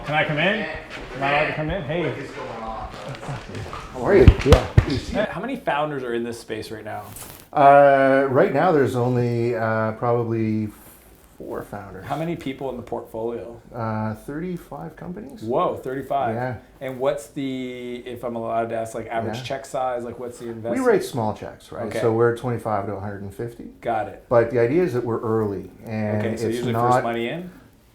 Can I come in? Am I allowed to come in? Hey. What is going on? How are you? Yeah. How many founders are in this space right now? Right now, there's only probably 4 founders. How many people in the portfolio? 35 companies. Whoa, 35. Yeah. And what's the, if I'm allowed to ask, like average check size? Like what's the investment? We write small checks, right? Okay. So we're 25 to 150. Got it. But the idea is that we're early, and Okay, so it's usually not first money in?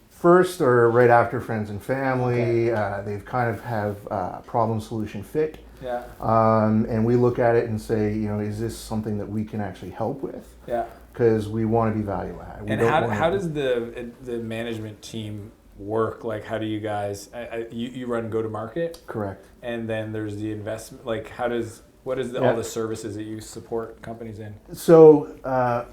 first or right after friends and family. They've kind of have problem solution fit. Yeah. And we look at it and say, is this something that we can actually help with? Yeah. Because we want to be value add. And how does the management team work? Like, how do you guys, you run go-to-market? Correct. And then there's the investment, like what is all the services that you support companies in? So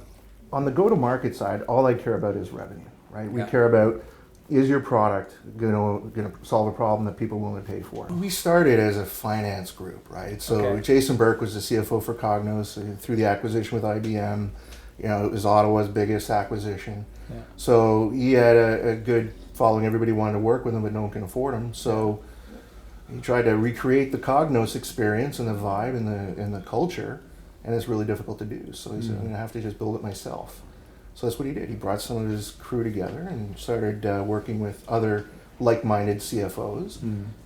on the go-to-market side, all I care about is revenue, right? We care about, is your product going to solve a problem that people are willing to pay for? We started as a finance group, right? So Jason Burke was the CFO for Cognos through the acquisition with IBM. It was Ottawa's biggest acquisition. Yeah. So he had a good following. Everybody wanted to work with him, but no one can afford him. So he tried to recreate the Cognos experience and the vibe and the culture, and it's really difficult to do. So he said, I'm going to have to just build it myself. So that's what he did. He brought some of his crew together and started working with other like-minded CFOs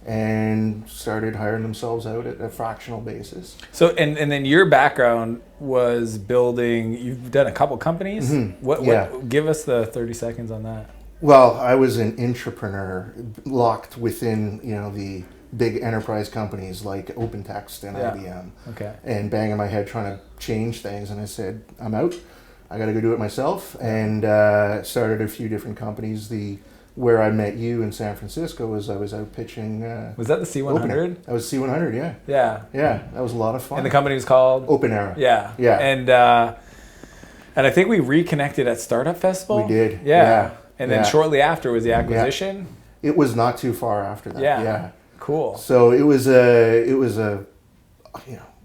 and started hiring themselves out at a fractional basis. So, and then your background was building, you've done a couple companies. What give us the 30 seconds on that. Well, I was an entrepreneur locked within, the big enterprise companies like OpenText and IBM. Okay. And banging my head trying to change things. And I said, I'm out. I got to go do it myself, and started a few different companies. Where I met you in San Francisco was I was out pitching. Was that the C100? That was C100, yeah. Yeah. Yeah, that was a lot of fun. And the company was called? Open Era. Yeah. Yeah. And I think we reconnected at Startup Festival. We did. Yeah. And then shortly after was the acquisition. Yeah. It was not too far after that. Yeah. Cool. So it was a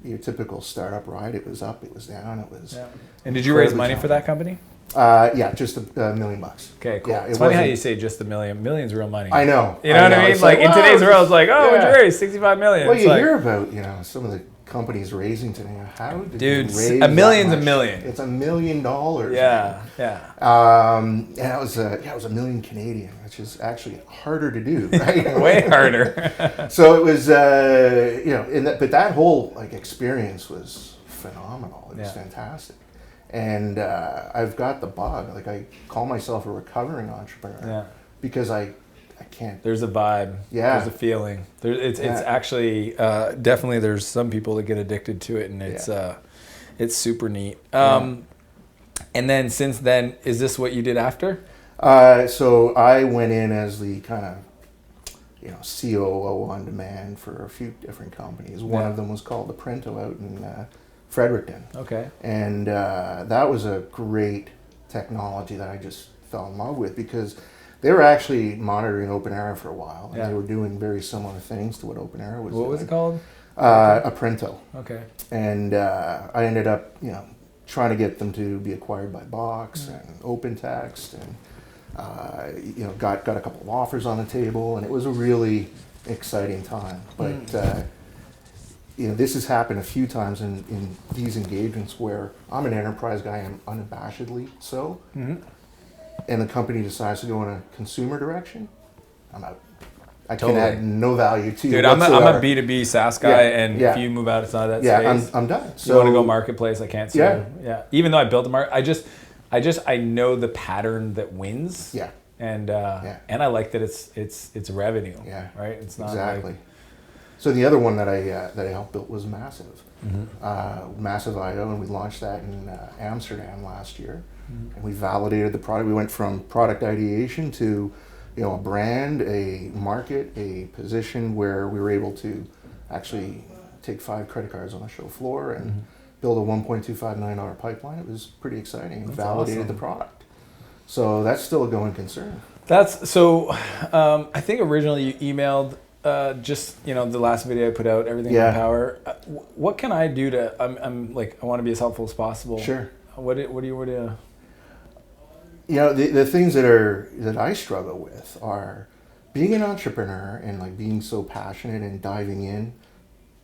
your typical startup ride. It was up, it was down, it was. Yeah. And did you raise money for that company? Just $1 million. Okay, cool. Yeah, it's funny how you say just $1 million. Million's real money. I know. You know what I mean? Like in today's world, it's like, what'd you raise? $65 million. Well, you hear about some of the companies raising today. How did you raise $1 million's that much? $1 million. It's $1 million. Yeah. And it was $1 million Canadian, which is actually harder to do, right? Way harder. So it was, but that whole experience was phenomenal. It was fantastic. And I've got the bug. Like, I call myself a recovering entrepreneur because I can't. There's a vibe. Yeah. There's a feeling. It's actually definitely. There's some people that get addicted to it, and it's super neat. And then since then, is this what you did after? So I went in as the kind of COO on demand for a few different companies. One of them was called the Printo out in Fredericton. Okay. And that was a great technology that I just fell in love with because they were actually monitoring Open Era for a while, and they were doing very similar things to what Open Era was doing. What was it called? A Printo. Okay. And I ended up, trying to get them to be acquired by Box and OpenText, and got a couple of offers on the table, and it was a really exciting time. But this has happened a few times in these engagements where I'm an enterprise guy, I'm unabashedly so, and the company decides to go in a consumer direction, I'm out. I can add no value to you. Dude, I'm a B2B SaaS guy, and if you move out outside that space, I'm done. So you want to go marketplace, I can't see you. Yeah. Even though I built a market, I know the pattern that wins. Yeah. And I like that it's revenue. Yeah. Right. It's not exactly. So the other one that I helped build was Massive, Massive IO, and we launched that in Amsterdam last year, and we validated the product. We went from product ideation to a brand, a market, a position where we were able to actually take 5 credit cards on the show floor and build a $1.25 million pipeline. It was pretty exciting, and validated the product. So that's still a going concern. That's so. I think originally you emailed just the last video I put out, everything in power. What can I do to? I'm like, I want to be as helpful as possible. Sure. What do you? The things that I struggle with are being an entrepreneur and like being so passionate and diving in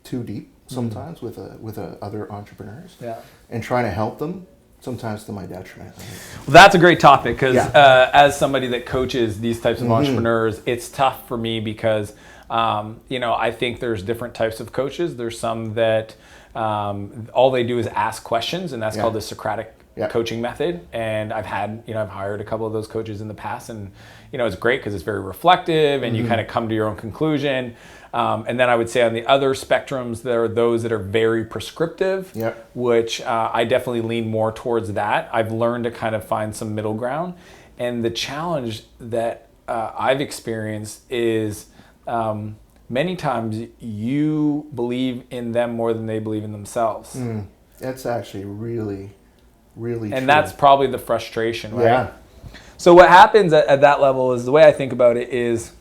too deep sometimes with other entrepreneurs, and trying to help them, sometimes to my detriment. Well, that's a great topic because as somebody that coaches these types of entrepreneurs, it's tough for me because I think there's different types of coaches. There's some that all they do is ask questions, and that's called the Socratic coaching method. And I've hired a couple of those coaches in the past, and it's great because it's very reflective, and you kind of come to your own conclusion. And then I would say on the other spectrums, there are those that are very prescriptive, which I definitely lean more towards that. I've learned to kind of find some middle ground. And the challenge that I've experienced is many times you believe in them more than they believe in themselves. That's actually really, really true. And that's probably the frustration, right? Yeah. So what happens at that level is, the way I think about it is,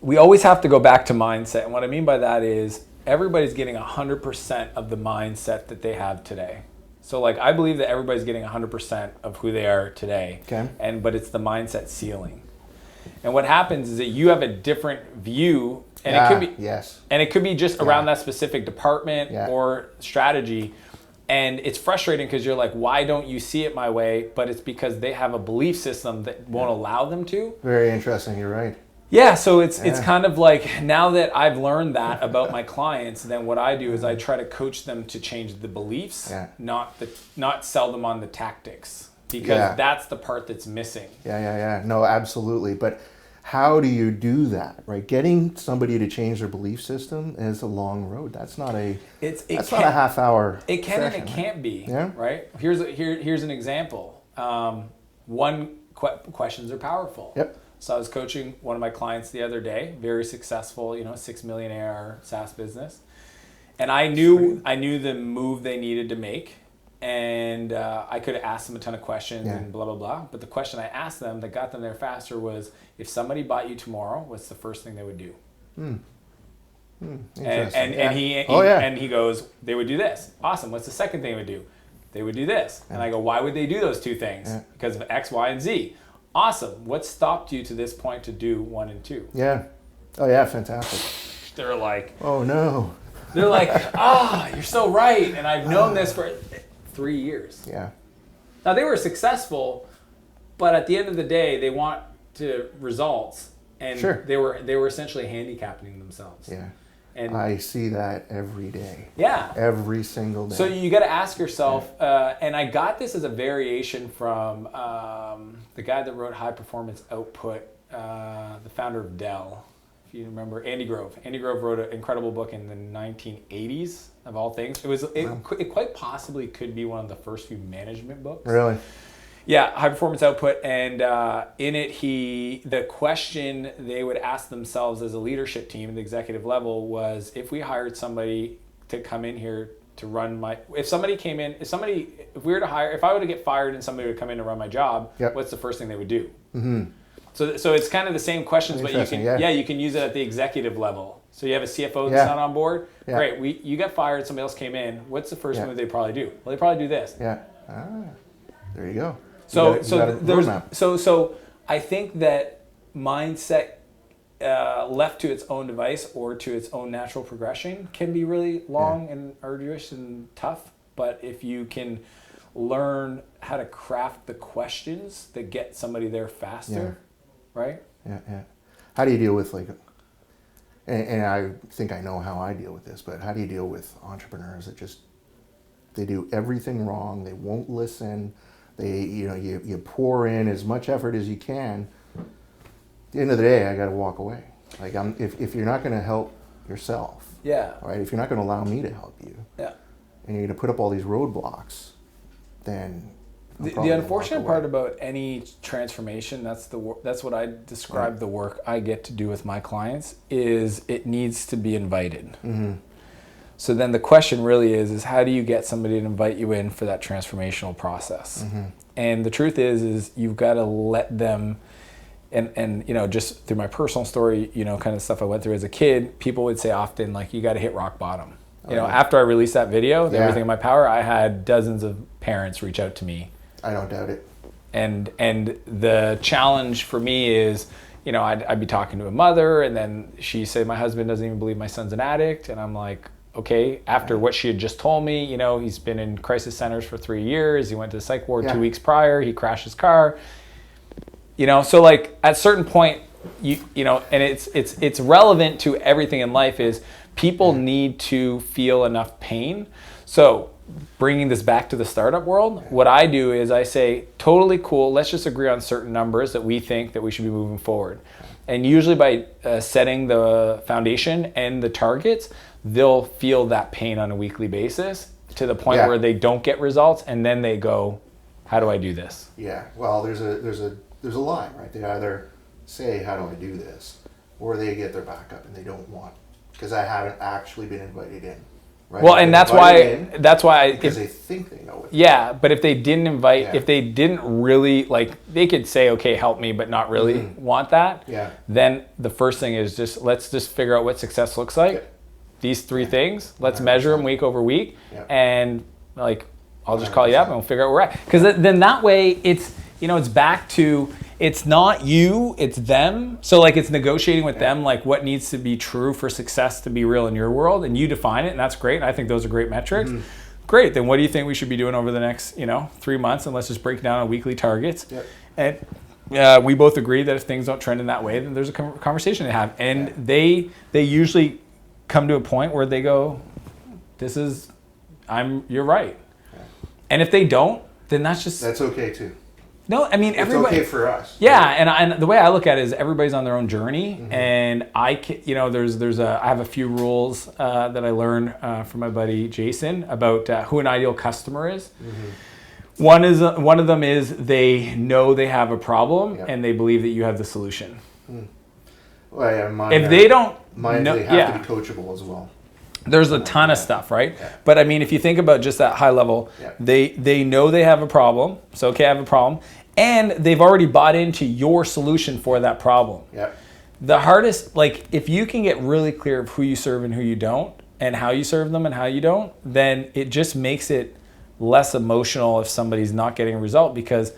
we always have to go back to mindset. And what I mean by that is everybody's getting 100% of the mindset that they have today. So like, I believe that everybody's getting 100% of who they are today. Okay. But it's the mindset ceiling. And what happens is that you have a different view, and it could be and it could be just around that specific department or strategy. And it's frustrating because you're like, why don't you see it my way? But it's because they have a belief system that won't allow them to. Very interesting. You're right. Yeah, so it's kind of like, now that I've learned that about my clients, then what I do is I try to coach them to change the beliefs, not sell them on the tactics, because that's the part that's missing. No, absolutely. But how do you do that, right? Getting somebody to change their belief system is a long road. That's not a not a half hour. It can session, and it can't be. Yeah. Right. Here's an example. Questions are powerful. Yep. So I was coaching one of my clients the other day, very successful, $6 million ARR SaaS business, and I knew the move they needed to make, and I could have asked them a ton of questions and blah blah blah. But the question I asked them that got them there faster was, if somebody bought you tomorrow, what's the first thing they would do? And he goes, they would do this. Awesome. What's the second thing they would do? They would do this. And I go, why would they do those two things? Because of X, Y, and Z. Awesome. What stopped you to this point to do 1 and 2? Yeah. Oh yeah, fantastic. They're like, oh no. They're like, you're so right. And I've known this for 3 years. Yeah. Now they were successful, but at the end of the day, they want results, and they were essentially handicapping themselves. Yeah. And I see that every day. Yeah. Every single day. So you got to ask yourself, and I got this as a variation from the guy that wrote High Performance Output, the founder of Dell, if you remember, Andy Grove. Andy Grove wrote an incredible book in the 1980s, of all things. It quite possibly could be one of the first few management books. Really? Yeah, High Performance Output, and in it, the question they would ask themselves as a leadership team at the executive level was, if we hired somebody to come in here to run if I were to get fired and somebody would come in to run my job, what's the first thing they would do? Mm-hmm. So it's kind of the same questions, but you can use it at the executive level. So you have a CFO that's not on board. Yeah. Great, you got fired, somebody else came in. What's the first move they probably do? Well, they probably do this. Yeah. There you go. So I think that mindset left to its own device or to its own natural progression can be really long and arduous and tough. But if you can learn how to craft the questions that get somebody there faster, right? Yeah. How do you deal with and I think I know how I deal with this, but how do you deal with entrepreneurs that they do everything wrong, they won't listen, you pour in as much effort as you can. At the end of the day, I got to walk away. Like if you're not going to help yourself, right? If you're not going to allow me to help you, and you're going to put up all these roadblocks, then the unfortunate part about any transformation, that's what I describe the work I get to do with my clients, is it needs to be invited. Mm-hmm. So then the question really is how do you get somebody to invite you in for that transformational process? Mm-hmm. And the truth is you've got to let them, and just through my personal story, kind of stuff I went through as a kid, people would say often, like, you got to hit rock bottom. After I released that video, Everything in My Power, I had dozens of parents reach out to me. I don't doubt it. And the challenge for me is, I'd be talking to a mother, and then she said, my husband doesn't even believe my son's an addict. And I'm like, okay, after what she had just told me, he's been in crisis centers for 3 years. He went to the psych ward 2 weeks prior. He crashed his car. So like at a certain point, and it's relevant to everything in life is people need to feel enough pain. So bringing this back to the startup world, what I do is I say, totally cool, let's just agree on certain numbers that we think that we should be moving forward. And usually by setting the foundation and the targets, they'll feel that pain on a weekly basis to the point where they don't get results, and then they go, how do I do this? Yeah, well, there's a line, right? They either say, how do I do this? Or they get their back up and they don't want, because I haven't actually been invited in. Right? Well, and that's why because they think they know it. Yeah, but if they didn't invite, if they didn't really, like, they could say, okay, help me, but not really want that. Yeah. Then the first thing is let's figure out what success looks like. Yeah. These 3 things, let's measure them week over week, and like, I'll just 100%. Call you up and we'll figure out where we're at. Because then that way it's, it's back to, it's not you, it's them. So like it's negotiating with them, like what needs to be true for success to be real in your world, and you define it, and that's great. And I think those are great metrics. Great, then what do you think we should be doing over the next, 3 months? And let's just break down on weekly targets. Yep. And we both agree that if things don't trend in that way, then there's a conversation to have. And they usually come to a point where they go, you're right. Yeah. And if they don't, then that's okay too. No, I mean, everybody. It's okay for us. Yeah, right? and the way I look at it is everybody's on their own journey, and I have a few rules that I learned from my buddy Jason about who an ideal customer is. One of them is they know they have a problem and they believe that you have the solution. Well, yeah, if they don't, they have to be coachable as well. There's a ton of stuff, right? Yeah. But I mean, if you think about just that high level, they know they have a problem. So, okay, I have a problem. And they've already bought into your solution for that problem. Yeah. The hardest, like if you can get really clear of who you serve and who you don't, and how you serve them and how you don't, then it just makes it less emotional if somebody's not getting a result, because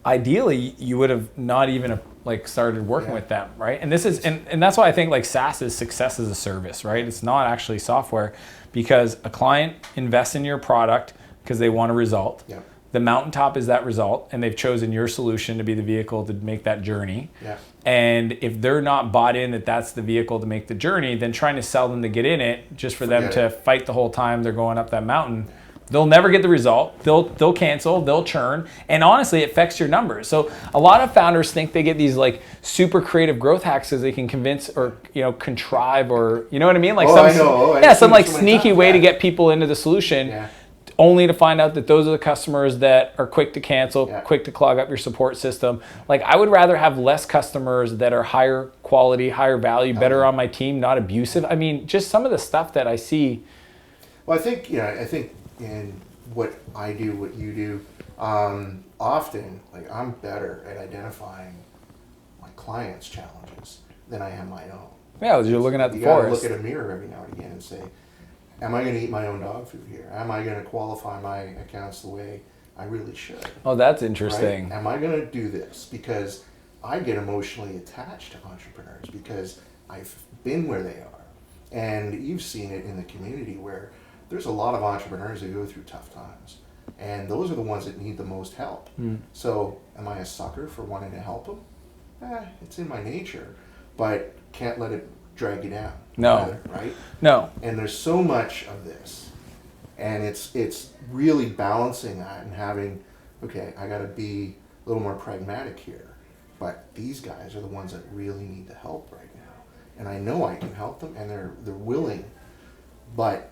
ideally you would have not even started working with them, right? And this is and that's why I think like SaaS is success as a service, right? It's not actually software, because a client invests in your product because they want a result. Yeah. The mountaintop is that result, and they've chosen your solution to be the vehicle to make that journey. Yeah. And if they're not bought in that that's the vehicle to make the journey, then trying to sell them to get in it just for them to fight the whole time they're going up that mountain, they'll never get the result. They'll cancel, they'll churn, and honestly, it affects your numbers. So a lot of founders think they get these like super creative growth hacks so they can convince or contrive, or you know what I mean? Like some like sneaky way to get people into the solution. Yeah. Only to find out that those are the customers that are quick to cancel, quick to clog up your support system. Like I would rather have less customers that are higher quality, higher value, better on my team, not abusive. I mean, just some of the stuff that I see. Well, I think in what I do, what you do, often like I'm better at identifying my clients' challenges than I am my own. Yeah, you're looking at the forest. You gotta look at a mirror every now and again and say, am I going to eat my own dog food here? Am I going to qualify my accounts the way I really should? Oh, that's interesting. Right? Am I going to do this? Because I get emotionally attached to entrepreneurs because I've been where they are. And you've seen it in the community where there's a lot of entrepreneurs that go through tough times. And those are the ones that need the most help. So am I a sucker for wanting to help them? It's in my nature, but can't let it drag you down. No. Either, right? No. And there's so much of this, and it's really balancing that and having, okay, I got to be a little more pragmatic here, but these guys are the ones that really need the help right now, and I know I can help them, and they're willing, but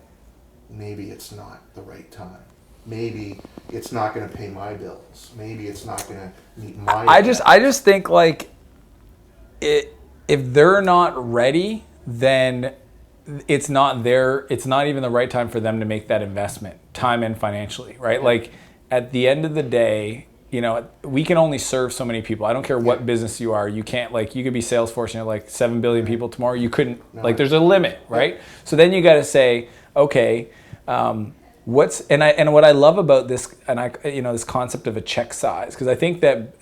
maybe it's not the right time. Maybe it's not going to pay my bills. Maybe it's not going to meet my. I just think like if they're not ready, then it's not even the right time for them to make that investment, time and financially, right? Like at the end of the day, we can only serve so many people. I don't care what business you are. You can't you could be Salesforce and you're like 7 billion people tomorrow. You couldn't, there's a limit, right? So then you got to say, okay, what I love about this, this concept of a check size, because I think that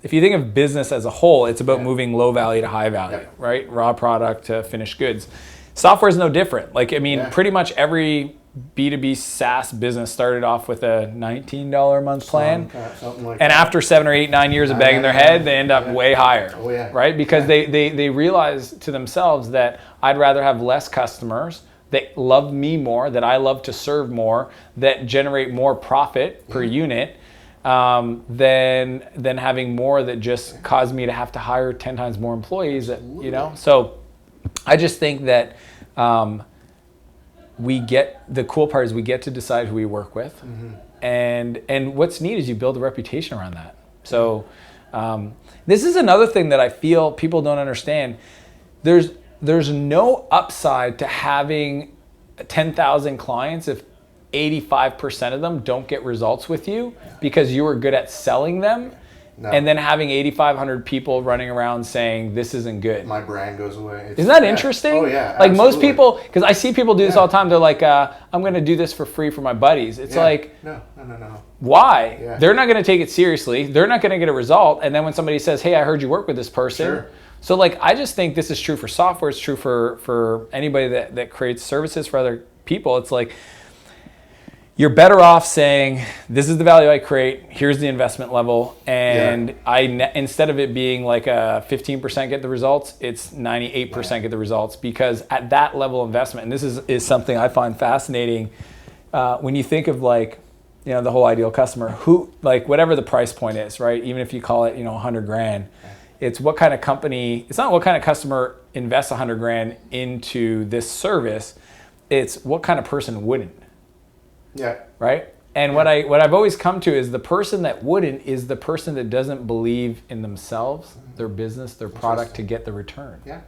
if you think of business as a whole, it's about moving low value to high value, right? Raw product to finished goods. Software is no different. Pretty much every B2B SaaS business started off with a $19 a month plan. Something like and that. After 7 or 8, 9 years of banging their head, they end up way higher, right? Because they realize to themselves that I'd rather have less customers that love me more, that I love to serve more, that generate more profit per unit, than having more that just cause me to have to hire 10 times more employees. So I just think that the cool part is we get to decide who we work with, and what's neat is you build a reputation around that. So this is another thing that I feel people don't understand. There's no upside to having 10,000 clients if 85% of them don't get results with you because you were good at selling them. No. And then having 8,500 people running around saying this isn't good. My brand goes away. Isn't that interesting? Oh yeah. Like absolutely. Most people, because I see people do this all the time. They're like, I'm going to do this for free for my buddies. It's like, no. Why? Yeah. They're not going to take it seriously. They're not going to get a result. And then when somebody says, hey, I heard you work with this person. Sure. So I just think this is true for software. It's true for anybody that creates services for other people. It's like, you're better off saying, this is the value I create, here's the investment level, and instead of it being like a 15% get the results, it's 98% get the results, because at that level of investment, and this is something I find fascinating, when you think of the whole ideal customer, who, whatever the price point is, right? Even if you call it, $100,000, it's what kind of company, it's not what kind of customer invests $100,000 into this service, it's what kind of person wouldn't. Yeah. Right? And what I've always come to is the person that wouldn't is the person that doesn't believe in themselves, their business, their product to get the return. Yeah.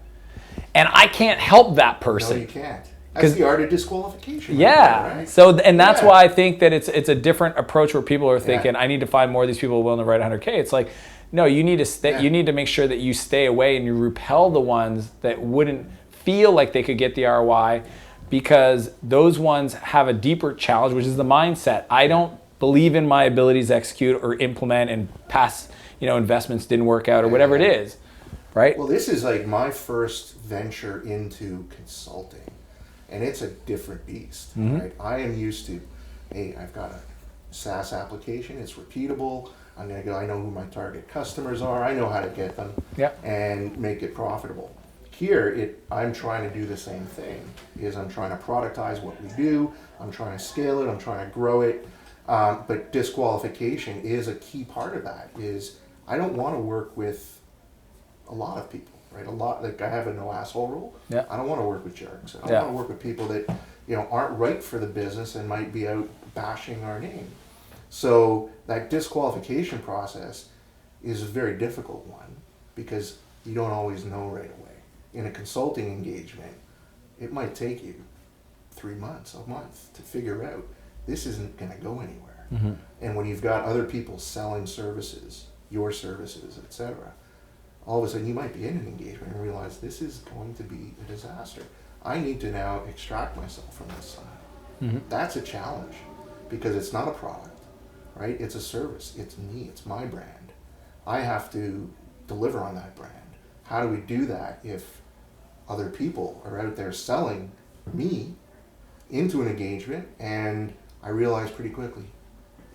And I can't help that person. No, you can't. That's the art of disqualification. Yeah. Right? So, and that's why I think that it's a different approach where people are thinking, I need to find more of these people willing to write 100K. It's like, no, you need to stay. You need to make sure that you stay away and you repel the ones that wouldn't feel like they could get the ROI, because those ones have a deeper challenge, which is the mindset. I don't believe in my abilities to execute or implement, and past investments didn't work out or whatever it is, right? Well, this is like my first venture into consulting, and it's a different beast, right? I am used to, hey, I've got a SaaS application, it's repeatable, I know who my target customers are, I know how to get them and make it profitable. Here, I'm trying to do the same thing. I'm trying to productize what we do. I'm trying to scale it. I'm trying to grow it. But disqualification is a key part of that. I don't want to work with a lot of people, right? I have a no asshole rule. Yeah. I don't want to work with jerks. I don't want to work with people that aren't right for the business and might be out bashing our name. So that disqualification process is a very difficult one, because you don't always know right away. In a consulting engagement, it might take you 3 months, a month to figure out this isn't going to go anywhere. Mm-hmm. And when you've got other people selling services, your services, etc., all of a sudden you might be in an engagement and realize this is going to be a disaster. I need to now extract myself from this side. Mm-hmm. That's a challenge, because it's not a product, right? It's a service. It's me. It's my brand. I have to deliver on that brand. How do we do that if other people are out there selling me into an engagement, and I realize pretty quickly,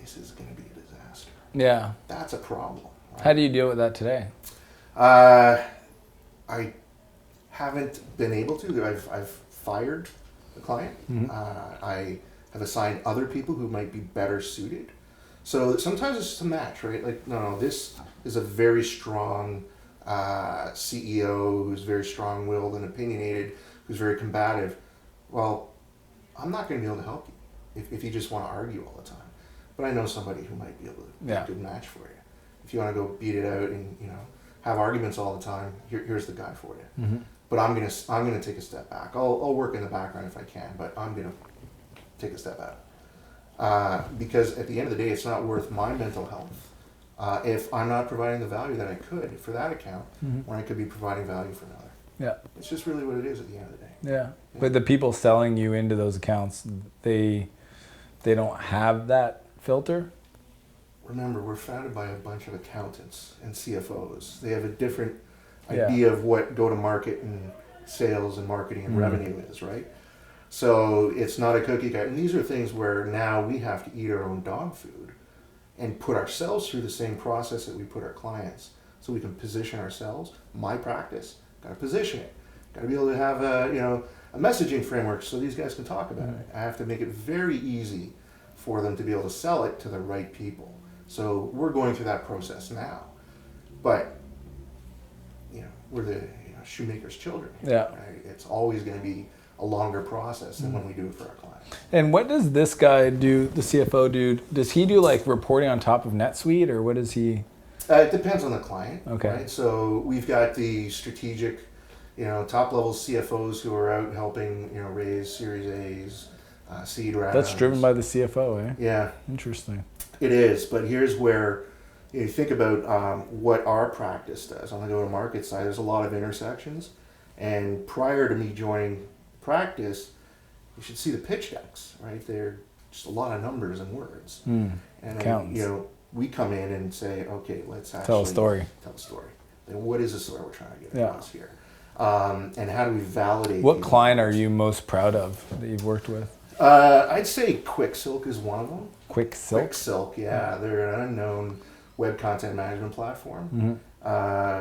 this is going to be a disaster. Yeah. That's a problem. Right? How do you deal with that today? I haven't been able to. I've fired the client. Mm-hmm. I have assigned other people who might be better suited. So sometimes it's just a match, right? No, this is a very strong CEO who's very strong-willed and opinionated, who's very combative. Well, I'm not going to be able to help you if you just want to argue all the time. But I know somebody who might be able to be a good match for you. If you want to go beat it out and have arguments all the time, here's the guy for you. Mm-hmm. But I'm gonna take a step back. I'll work in the background if I can, but I'm gonna take a step out because at the end of the day, it's not worth my mental health. If I'm not providing the value that I could for that account, when I could be providing value for another. Yeah. It's just really what it is at the end of the day. Yeah. But the people selling you into those accounts, they they don't have that filter? Remember, we're founded by a bunch of accountants and CFOs. They have a different idea of what go-to-market and sales and marketing and revenue is, right? So it's not a cookie cutter. And these are things where now we have to eat our own dog food and put ourselves through the same process that we put our clients, so we can position ourselves. My practice, got to position it. Got to be able to have a messaging framework so these guys can talk about it. I have to make it very easy for them to be able to sell it to the right people. So we're going through that process now, but we're the shoemaker's children. Yeah, right? It's always going to be a longer process than when we do it for our clients. And what does this guy do? The CFO do? Does he do like reporting on top of NetSuite, or what does he? It depends on the client. Okay. Right? So we've got the strategic, top level CFOs who are out helping, raise Series A's, seed rounds. That's driven by the CFO, eh? Yeah. Interesting. It is, but here's where you think about what our practice does on the go-to-market side. There's a lot of intersections, and prior to me joining practice, you should see the pitch decks, right? They're just a lot of numbers and words. And then, we come in and say, okay, let's actually tell a story. Then what is the story we're trying to get across here? And how do we validate? What client are you most proud of that you've worked with? I'd say QuickSilk is one of them. QuickSilk? QuickSilk, yeah. They're an unknown web content management platform.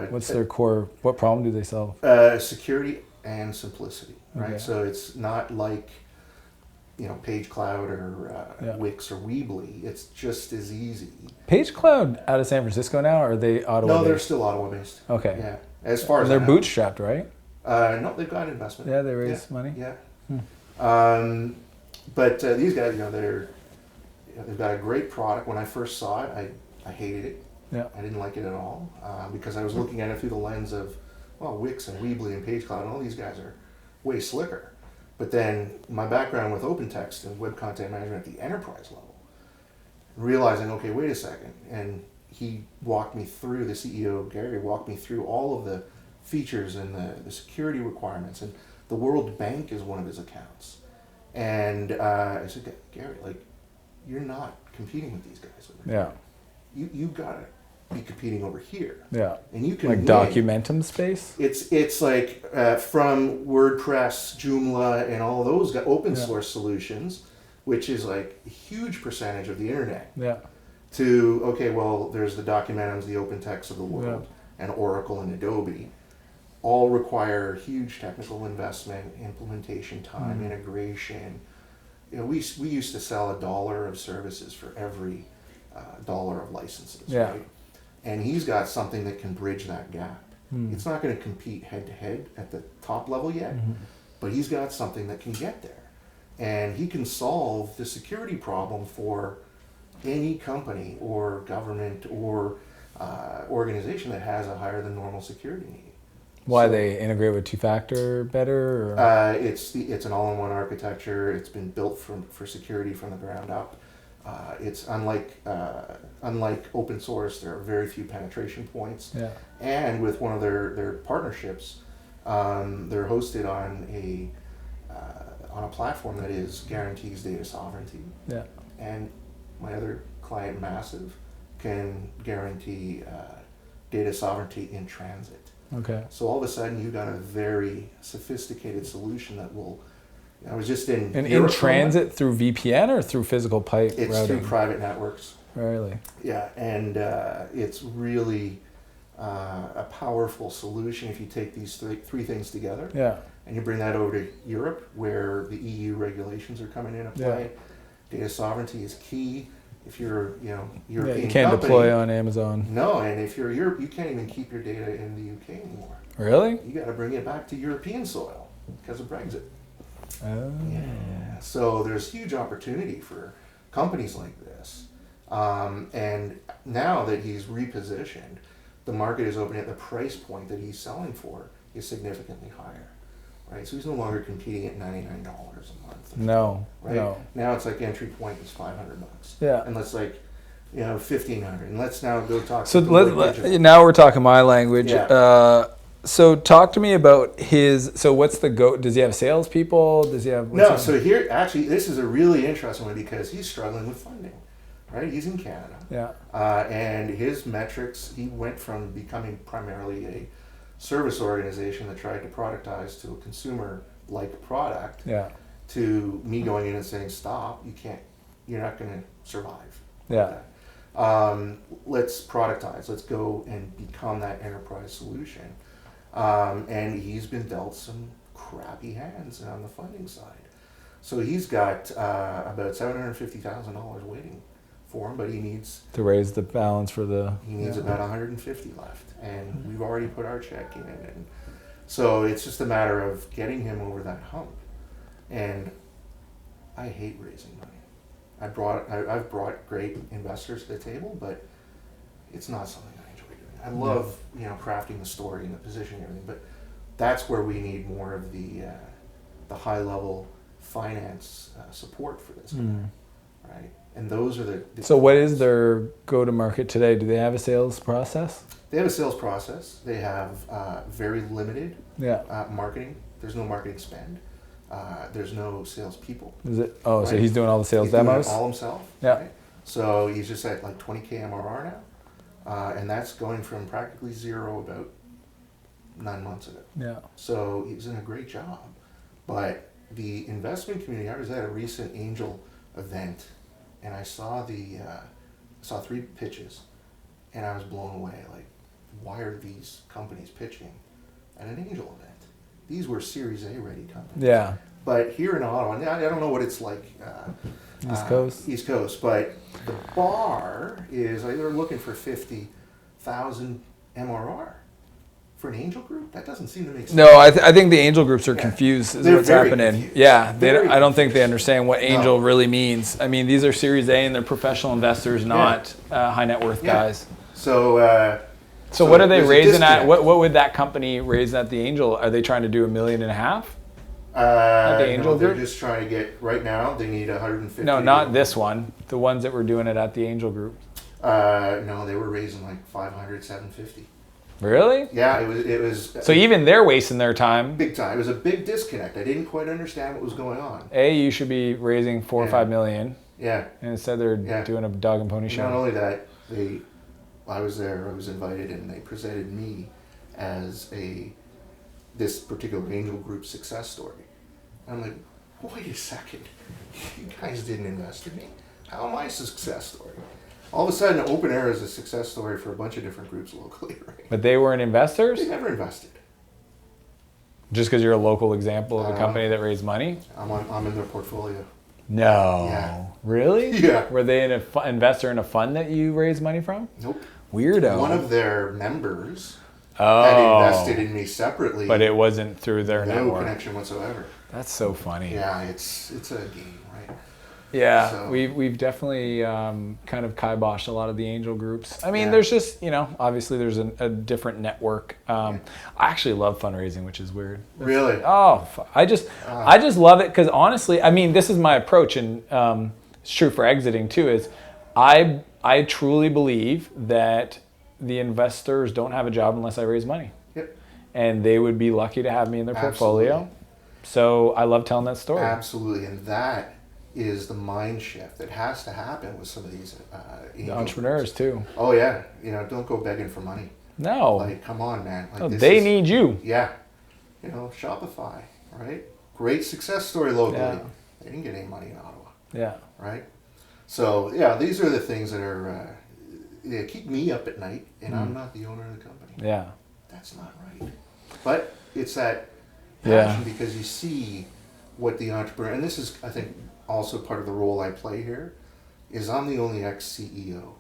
What's their core, what problem do they solve? Security and simplicity, right? Okay. So it's not like, Page Cloud or Wix or Weebly. It's just as easy. Page Cloud out of San Francisco now, or are they Ottawa No, based? they're still Ottawa based. Okay. Yeah. As far as they're bootstrapped, right? No, they've got investment. Yeah, they raised money. Yeah. But these guys, they've got a great product. When I first saw it, I hated it. Yeah. I didn't like it at all because I was looking at it through the lens of, Wix and Weebly and Page Cloud, and all these guys are way slicker. But then my background with OpenText and web content management at the enterprise level, realizing, okay, wait a second. And he walked me through, the CEO, Gary, walked me through all of the features and the security requirements. And the World Bank is one of his accounts. And I said, Gary, you're not competing with these guys. Yeah. You got to be competing over here. Yeah. And you can win. Documentum space? It's like from WordPress, Joomla, and all of those open source solutions, which is like a huge percentage of the internet. Yeah. To, okay, well, there's the Documentums, the OpenText of the world, and Oracle and Adobe. All require huge technical investment, implementation time, integration. We used to sell $1 of services for every $1 of licenses, right? And he's got something that can bridge that gap. It's not going to compete head-to-head at the top level yet, but he's got something that can get there. And he can solve the security problem for any company or government or organization that has a higher than normal security need. Why they integrate with two-factor better? Or? It's an all-in-one architecture. It's been built for security from the ground up. It's unlike open source. There are very few penetration points. Yeah. And with one of their partnerships, they're hosted on a platform that guarantees data sovereignty. Yeah. And my other client, Massive, can guarantee data sovereignty in transit. Okay. So all of a sudden, you got a very sophisticated solution that will. I was just in. And in transit through VPN or through physical pipe it's routing? Through private networks. Really? Yeah, and it's really a powerful solution if you take these three things together. Yeah. And you bring that over to Europe, where the EU regulations are coming into play. Yeah. Data sovereignty is key. If you're, European you can't company, deploy on Amazon. No, and if you're Europe, you can't even keep your data in the UK anymore. Really? You got to bring it back to European soil because of Brexit. Oh. Yeah. So there's huge opportunity for companies like this. And now that he's repositioned, the market is opening at the price point that he's selling for is significantly higher. Right, so he's no longer competing at $99 a month. No, right? No. Now it's like entry point is $500. Yeah, and let's $1,500, and let's now go talk. So now we're talking my language. Yeah. So talk to me about his. So what's the go? Does he have salespeople? Does he have? No. So here, actually, this is a really interesting one because he's struggling with funding. Right, he's in Canada. Yeah. And his metrics, he went from becoming primarily a service organization that tried to productize to a consumer-like product. Yeah. To me going in and saying, "Stop! You're not going to survive." Yeah. Let's productize. Let's go and become that enterprise solution. And he's been dealt some crappy hands on the funding side. So he's got about $750,000 waiting for him, but he needs to raise the balance for the. He needs about 150 left, and we've already put our check in, and so it's just a matter of getting him over that hump. And I hate raising money. I've brought great investors to the table, but it's not something I enjoy doing. I love crafting the story and the positioning and everything, but that's where we need more of the high level finance support for this guy, right? And those are the so what is their go-to-market today? Do they have a sales process? They have a sales process. They have very limited marketing. There's no marketing spend. There's no salespeople. Is it? Oh, right? So he's doing all the sales he's demos? Doing it all himself. Yeah. Right? So he's just at like 20K MRR now. And that's going from practically zero about 9 months ago. Yeah. So he's doing a great job. But the investment community, I was at a recent angel event, and I saw saw 3 pitches, and I was blown away. Like, why are these companies pitching at an angel event? These were Series A ready companies. Yeah. But here in Ottawa, and I don't know what it's like East Coast, but the bar is like they're looking for 50,000 MRR. For an angel group, that doesn't seem to make sense. No, I think the angel groups are confused is what's happening. Confused. Yeah, I don't think they understand what angel really means. I mean, these are Series A and they're professional investors, not high net worth guys. So what are they raising at? What would that company raise at the angel? Are they trying to do $1.5 million? At the angel no, they're group? just trying to get, right now, they need 150. No, not this one. The ones that were doing it at the angel group. No, they were raising like 500, 750. Really? Yeah, it was. So even they're wasting their time. Big time. It was a big disconnect. I didn't quite understand what was going on. You should be raising $4 or $5 million. Yeah. And instead they're doing a dog and pony show. Not only that, I was there. I was invited, and they presented me as this particular angel group success story. And I'm like, wait a second, you guys didn't invest in me. How am I a success story? All of a sudden, Open Air is a success story for a bunch of different groups locally, right? But they weren't investors? They never invested. Just because you're a local example of a company that raised money? I'm in their portfolio. No. Yeah. Really? Yeah. Were they an investor in a fund that you raised money from? Nope. Weirdo. One of their members had invested in me separately. But it wasn't through their network. No connection whatsoever. That's so funny. Yeah, it's a game, right? Yeah, So. we've definitely kind of kiboshed a lot of the angel groups. I mean, there's just, obviously there's a different network. I actually love fundraising, which is weird. Really? I just love it because honestly, I mean, this is my approach, and it's true for exiting too, is I truly believe that the investors don't have a job unless I raise money. Yep. And they would be lucky to have me in their portfolio. So I love telling that story. Absolutely, and that is the mind shift that has to happen with some of these the entrepreneurs too. Oh yeah, don't go begging for money. No. Like, come on, man. Like, no, they need you. Yeah. Shopify, right? Great success story locally. Yeah. They didn't get any money in Ottawa. Yeah. Right? So, these are the things that are keep me up at night, and I'm not the owner of the company. Yeah. That's not right. But it's that passion because you see what the entrepreneur, and this is, I think, also part of the role I play here, is I'm the only ex-CEO,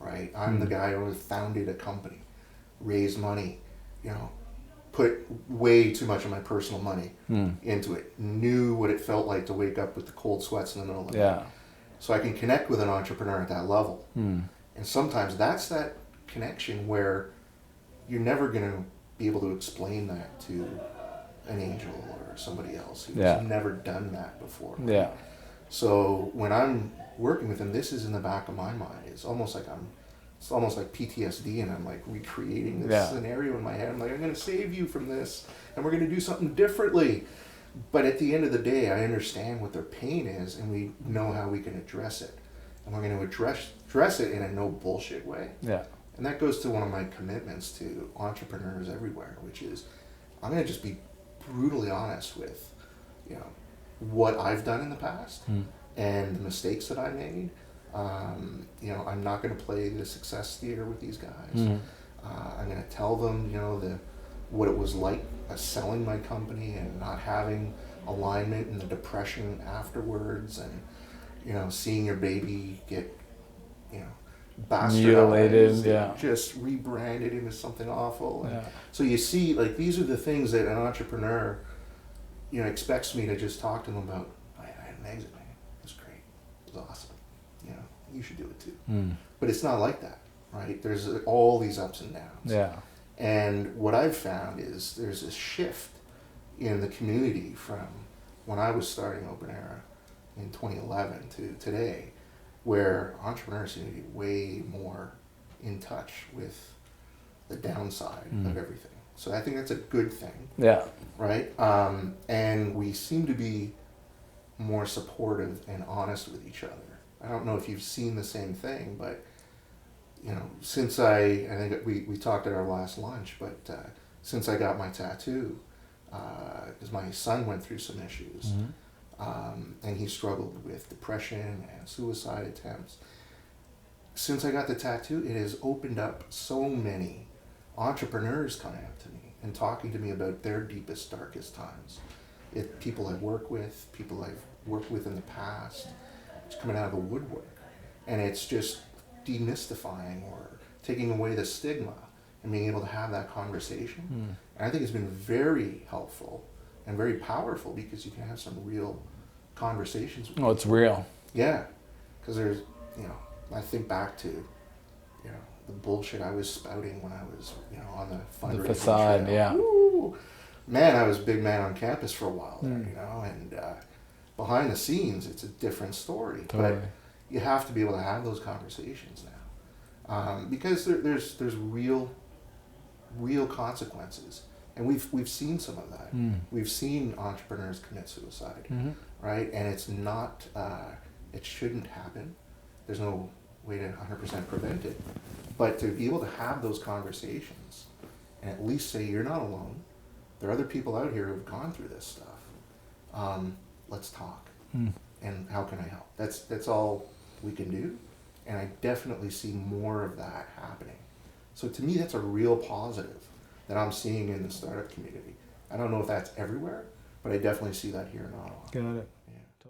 right? I'm the guy who founded a company, raised money, put way too much of my personal money into it, knew what it felt like to wake up with the cold sweats in the middle of the night. So I can connect with an entrepreneur at that level. And sometimes that's that connection where you're never going to be able to explain that to an angel or somebody else who's never done that before. Right? Yeah. So when I'm working with them, this is in the back of my mind. It's almost like I'm it's almost like PTSD, and I'm like recreating this scenario in my head. I'm like, I'm going to save you from this, and we're going to do something differently. But at the end of the day, I understand what their pain is, and we know how we can address it. And we're going to address it in a no bullshit way. Yeah. And that goes to one of my commitments to entrepreneurs everywhere, which is I'm going to just be brutally honest with, you know, what I've done in the past and the mistakes that I made. You know, I'm not going to play the success theater with these guys. I'm going to tell them, you know, what it was like selling my company and not having alignment and the depression afterwards, and, you know, seeing your baby get, you know, bastardized, just rebranded into something awful. And so you see, like, these are the things that an entrepreneur, you know, expects me to just talk to them about. I had an exit, man. It was great. It was awesome. You know, you should do it too. But it's not like that, right? There's all these ups and downs. Yeah. And what I've found is there's a shift in the community from when I was starting Open Era in 2011 to today, where entrepreneurs seem to be way more in touch with the downside of everything. So I think that's a good thing. Yeah. Right? And we seem to be more supportive and honest with each other. I don't know if you've seen the same thing, but, you know, since I think we talked at our last lunch, but since I got my tattoo, because my son went through some issues, and he struggled with depression and suicide attempts. Since I got the tattoo, it has opened up so many entrepreneurs coming up to me and talking to me about their deepest, darkest times. People I work with, people I've worked with in the past, it's coming out of the woodwork. And it's just demystifying or taking away the stigma and being able to have that conversation. And I think it's been very helpful and very powerful, because you can have some real conversations with people. It's real. Yeah. Because there's, you know, I think back to, you know, the bullshit I was spouting when I was, you know, on the fundraising facade, trail. yeah. Woo! Man, I was a big man on campus for a while there, you know, and behind the scenes, it's a different story. Totally. But you have to be able to have those conversations now, because there's real consequences, and we've seen some of that. We've seen entrepreneurs commit suicide, right? And it's not, it shouldn't happen. There's no way to 100% prevent it, but to be able to have those conversations and at least say you're not alone. There are other people out here who've gone through this stuff. Let's talk, and how can I help? That's all we can do, and I definitely see more of that happening. So to me, that's a real positive that I'm seeing in the startup community. I don't know if that's everywhere, but I definitely see that here in Ottawa. Got it.